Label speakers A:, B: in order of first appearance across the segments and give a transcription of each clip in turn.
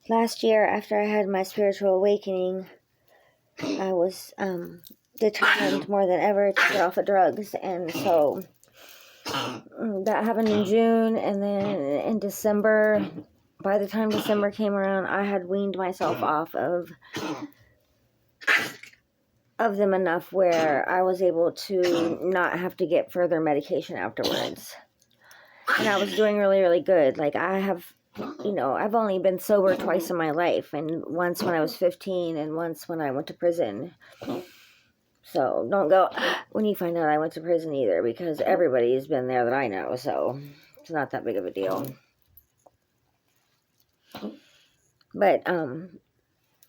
A: last year, after I had my spiritual awakening, I was determined more than ever to get off of drugs. And so that happened in June. And then in December, by the time December came around, I had weaned myself off of them enough where I was able to not have to get further medication afterwards. And I was doing really, really good. Like, I have, I've only been sober twice in my life, and once when I was 15 and once when I went to prison. So don't go when you find out I went to prison either, because everybody's been there that I know, so it's not that big of a deal. But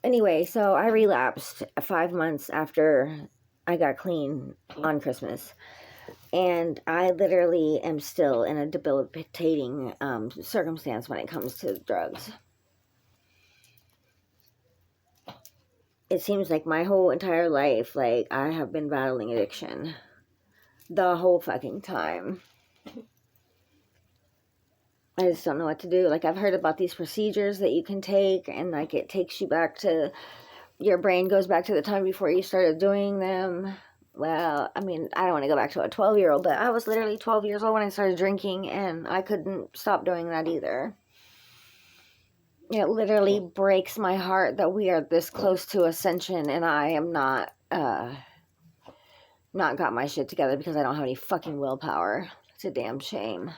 A: anyway, so I relapsed 5 months after I got clean on Christmas. And I literally am still in a debilitating circumstance when it comes to drugs. It seems like my whole entire life, like, I have been battling addiction. The whole fucking time. I just don't know what to do. Like, I've heard about these procedures that you can take, and, like, it takes you back to, your brain goes back to the time before you started doing them. Well, I mean, I don't want to go back to a 12-year-old, but I was literally 12 years old when I started drinking, and I couldn't stop doing that either. It literally breaks my heart that we are this close to ascension, and I am not got my shit together because I don't have any fucking willpower. It's a damn shame.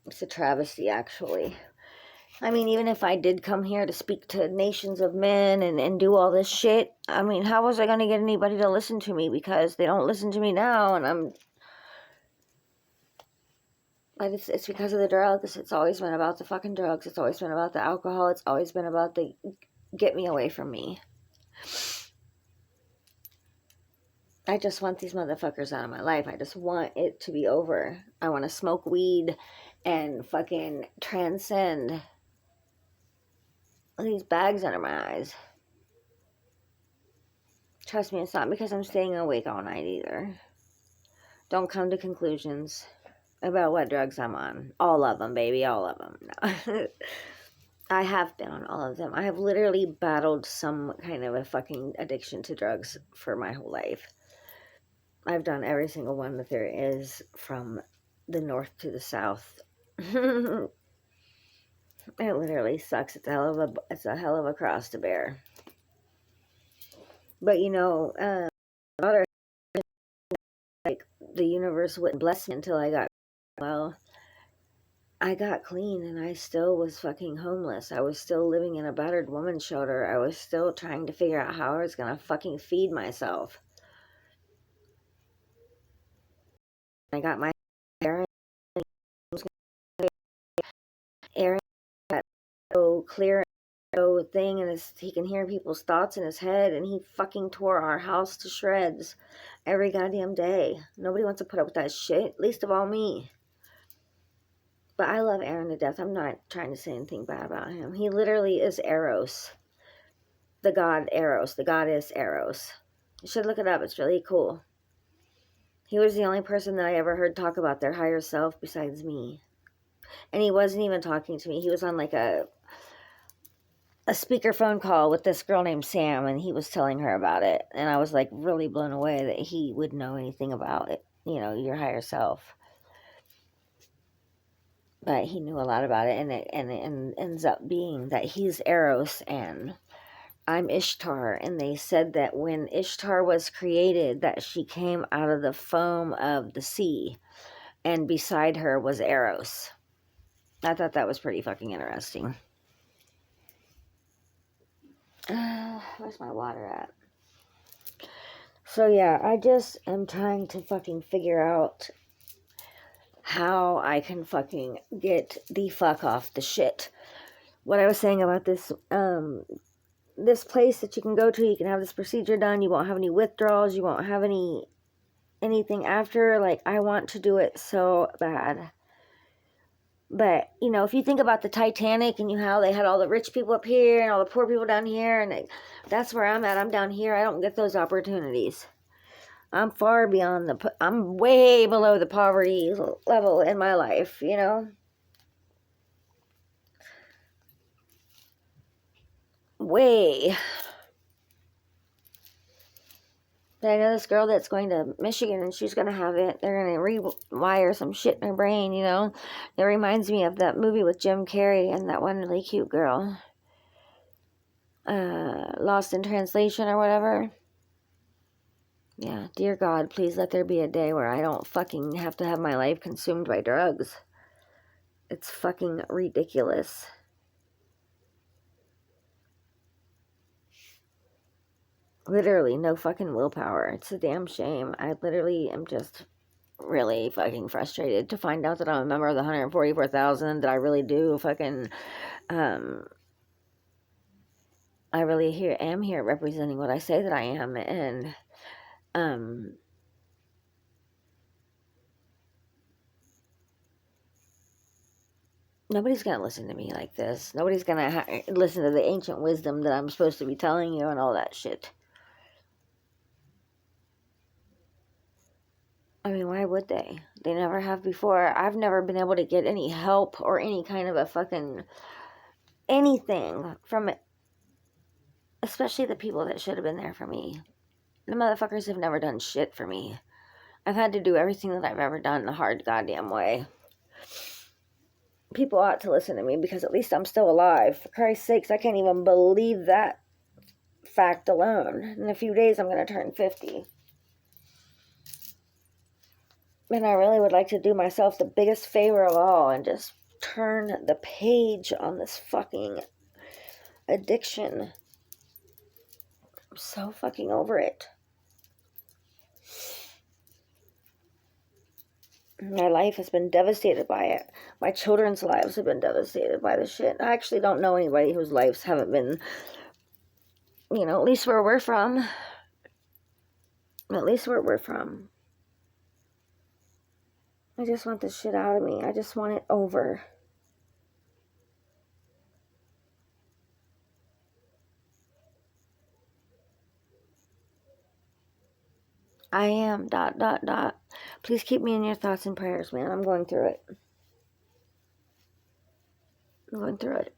A: It's a travesty, actually. I mean, even if I did come here to speak to nations of men and do all this shit, I mean, how was I going to get anybody to listen to me? Because they don't listen to me now, and but it's because of the drugs. It's always been about the fucking drugs. It's always been about the alcohol. It's always been about the get me away from me. I just want these motherfuckers out of my life. I just want it to be over. I want to smoke weed and fucking transcend these bags under my eyes. Trust me, it's not because I'm staying awake all night either. Don't come to conclusions about what drugs I'm on. All of them, baby, all of them. No. I have been on all of them. I have literally battled some kind of a fucking addiction to drugs for my whole life. I've done every single one that there is, from the north to the south. It literally sucks. It's a hell of a cross to bear. But like, the universe wouldn't bless me until I got, well, I got clean and I still was fucking homeless. I was still living in a battered woman's shelter. I was still trying to figure out how I was gonna fucking feed myself. I got my Aaron got so clear thing, and he can hear people's thoughts in his head, and he fucking tore our house to shreds every goddamn day. Nobody wants to put up with that shit, least of all me. But I love Aaron to death. I'm not trying to say anything bad about him. He literally is Eros. The god Eros. The goddess Eros. You should look it up. It's really cool. He was the only person that I ever heard talk about their higher self besides me. And he wasn't even talking to me. He was on like a speakerphone call with this girl named Sam, and he was telling her about it. And I was like really blown away that he would know anything about it, your higher self. But he knew a lot about it, and it ends up being that he's Eros and I'm Ishtar. And they said that when Ishtar was created, that she came out of the foam of the sea, and beside her was Eros. I thought that was pretty fucking interesting. Where's my water at? So yeah, I just am trying to fucking figure out how I can fucking get the fuck off the shit. What I was saying about this this place that you can go to, you can have this procedure done, you won't have any withdrawals, you won't have anything after. Like, I want to do it so bad. But, if you think about the Titanic and how they had all the rich people up here and all the poor people down here, and that's where I'm at. I'm down here. I don't get those opportunities. I'm far beyond I'm way below the poverty level in my life, way. But I know this girl that's going to Michigan and she's going to have it. They're going to rewire some shit in her brain, you know. It reminds me of that movie with Jim Carrey and that one really cute girl. Lost in Translation or whatever. Yeah, dear God, please let there be a day where I don't fucking have to have my life consumed by drugs. It's fucking ridiculous. Literally, no fucking willpower. It's a damn shame. I literally am just really fucking frustrated to find out that I'm a member of the 144,000, that I really do fucking, I really am here representing what I say that I am, and, nobody's gonna listen to me like this. Nobody's gonna listen to the ancient wisdom that I'm supposed to be telling you and all that shit. I mean, why would they? They never have before. I've never been able to get any help or any kind of a fucking anything from it. Especially the people that should have been there for me. The motherfuckers have never done shit for me. I've had to do everything that I've ever done the hard goddamn way. People ought to listen to me because at least I'm still alive. For Christ's sakes, I can't even believe that fact alone. In a few days, I'm going to turn 50. And I really would like to do myself the biggest favor of all and just turn the page on this fucking addiction. I'm so fucking over it. My life has been devastated by it. My children's lives have been devastated by the shit. I actually don't know anybody whose lives haven't been, you know, at least where we're from. At least where we're from. I just want this shit out of me. I just want it over. I am ... Please keep me in your thoughts and prayers, man. I'm going through it. I'm going through it.